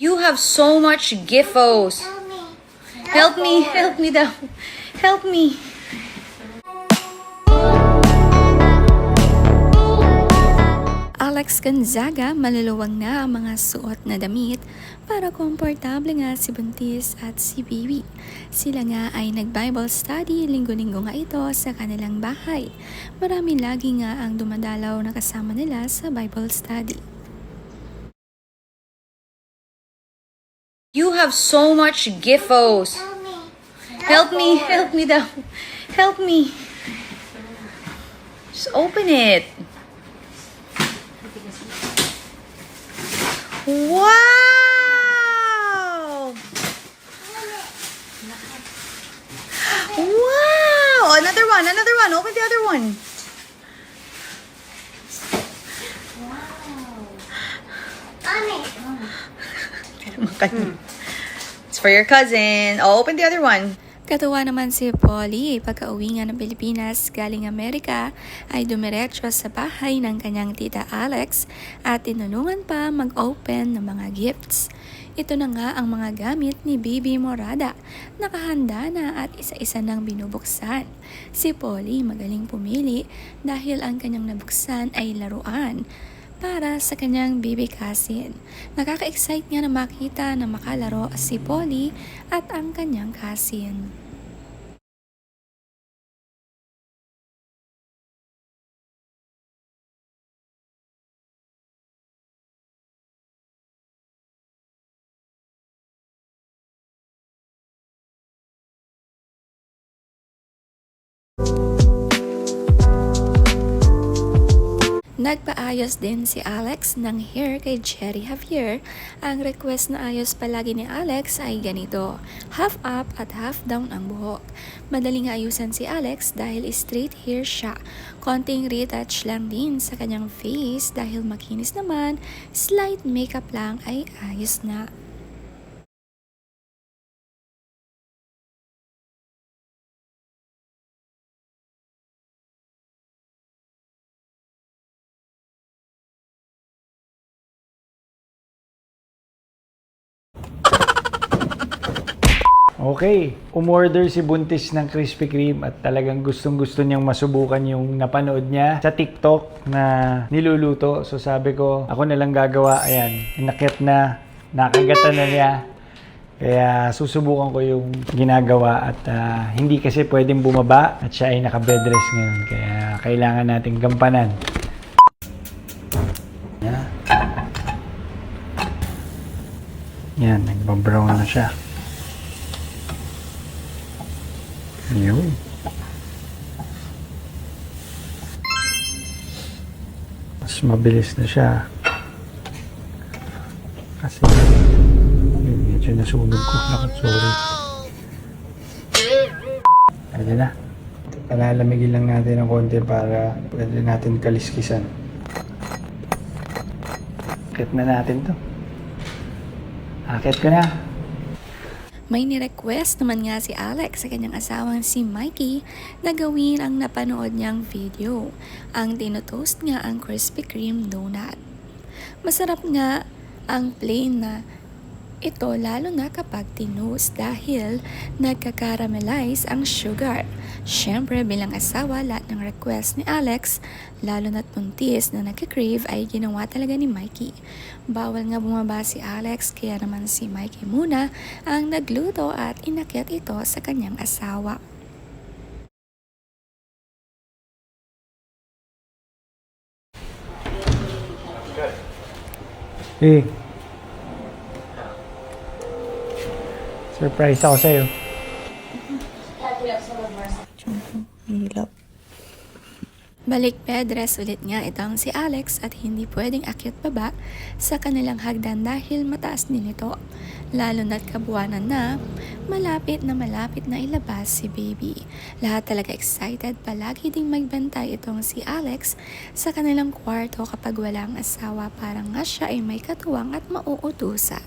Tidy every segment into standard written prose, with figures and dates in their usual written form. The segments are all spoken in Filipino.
You have so much gifos. Help me daw. Help me. Alex Gonzaga, maluluwang na ang mga suot na damit para komportable nga si Buntis at si Baby. Sila nga ay nag-Bible study linggo-linggo nga ito sa kanilang bahay. Marami lagi nga ang dumadalaw na kasama nila sa Bible study. You have so much gifos. Help me daw. Help me. Just open it. Wow! Wow! Another one. Open the other one. It's for your cousin. Oh, open the other one. Katuwa naman si Polly, pagka-uwi nga ng Pilipinas galing Amerika ay dumiretso sa bahay ng kanyang tita Alex at tinulungan pa mag-open ng mga gifts. Ito na nga ang mga gamit ni Baby Morada. Nakahanda na at isa-isa nang binubuksan. Si Polly magaling pumili dahil ang kanyang nabuksan ay laruan para sa kanyang baby cousin. Nakaka-excite nga na makita na makalaro si Polly at ang kanyang cousin. Nagpaayos din si Alex ng hair kay Cherry Javier. Ang request na ayos palagi ni Alex ay ganito, half up at half down ang buhok. Madaling ayusan si Alex dahil straight hair siya. Konting retouch lang din sa kanyang face dahil makinis naman, slight makeup lang ay ayos na. Okay, umorder si Buntis ng Krispy Kreme at talagang gustong-gusto niyang masubukan yung napanood niya sa TikTok na niluluto. So sabi ko, ako na lang gagawa. Ayan, inakyat na, nakagatan na niya. Kaya susubukan ko yung ginagawa at hindi kasi pwedeng bumaba at siya ay naka-bedrest ngayon. Kaya kailangan nating gampanan. Yan, nagbabrown na siya. Yun. Mas mabilis na siya. Kasi medyo nasunog ko. Sorry. Pwede na. Palalamigin lang natin ng konti para pwede natin kaliskisan. Akit na natin to. Akit ko na. May ni-request naman nga si Alex sa kanyang asawang si Mikey na gawin ang napanood niyang video. Ang tinotoast nga ang Krispy Kreme donut. Masarap nga ang plain na ito lalo na kapag tinost dahil nagka-caramelize ang sugar. Siyempre bilang asawa lahat ng request ni Alex, lalo na't buntis na nagka-crave ay ginawa talaga ni Mikey. Bawal nga bumaba si Alex kaya naman si Mikey muna ang nagluto at inakyat ito sa kanyang asawa. Hey. Surprise ako sa'yo. Hilap. Balik bedrest ulit nga itong si Alex at hindi pwedeng akyat baba sa kanilang hagdan dahil mataas din ito. Lalo na't kabuwanan na malapit na ilabas si Baby. Lahat talaga excited, palagi ding magbantay itong si Alex sa kanilang kwarto kapag walang asawa, parang nga siya ay may katuwang at mauutusan.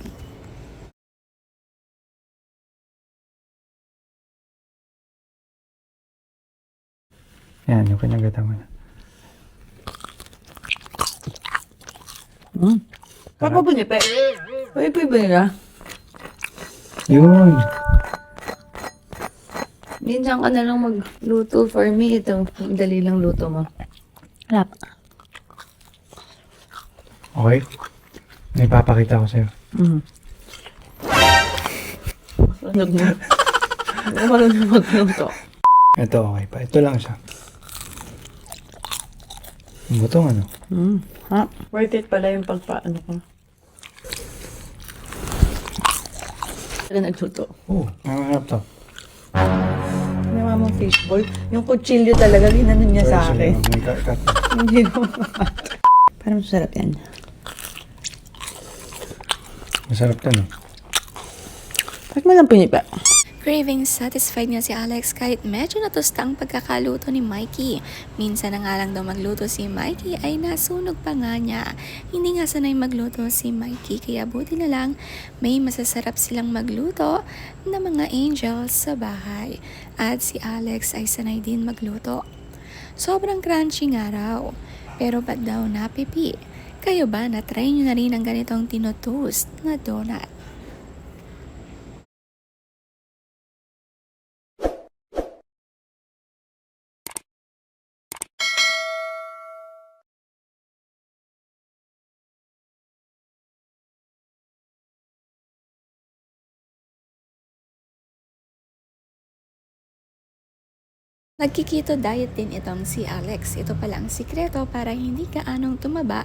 Yan, yung kinagata mo na. Sarap. Sarap. Wifi ba nila? Yun. Minsan ka na lang magluto for me. Ito, dali lang luto mo. Harap. Okay. May papakita ko sa'yo. Ano mo? Ano marunong magluto? Ito, okay pa. Ito lang siya. Ang butong ano? Ha? Worth it pala yung pagpaano ko. Talaga nagluto. Oo. Ang harap to. Ginawa mong fishball. Yung kutsilyo talaga, ginanon niya sa akin. May cut. Hindi ko Parang masarap yan. Masarap to, no? Bakit mo lang pinipa? Craving satisfied nga si Alex kahit medyo natusta ang pagkakaluto ni Mikey. Minsan na nga lang daw magluto si Mikey ay nasunog pa nga niya. Hindi nga sanay magluto si Mikey kaya buti na lang may masasarap silang magluto na mga angels sa bahay. At si Alex ay sanay din magluto. Sobrang crunchy nga raw. Pero ba't daw napipi? Kayo ba na-try nyo na rin ang ganitong tinotoast na donut? Nagkikito diet din itong si Alex. Ito pala ang sikreto para hindi ka anong tumaba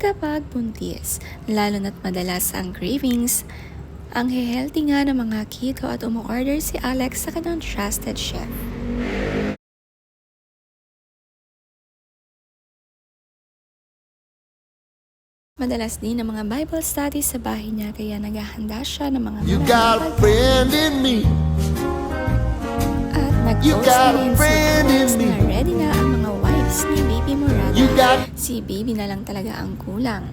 kapag buntis. Lalo na't madalas ang cravings. Ang healthy nga ng mga keto at umu-order si Alex sa kanyang trusted chef. Madalas din ang mga Bible studies sa bahay niya kaya naghahanda siya ng mga You got a friend in me. at You nag-post got a na rin si friend Alex in me. na ready na ang mga wives ni Baby Morada. You got Si Baby na lang talaga ang kulang.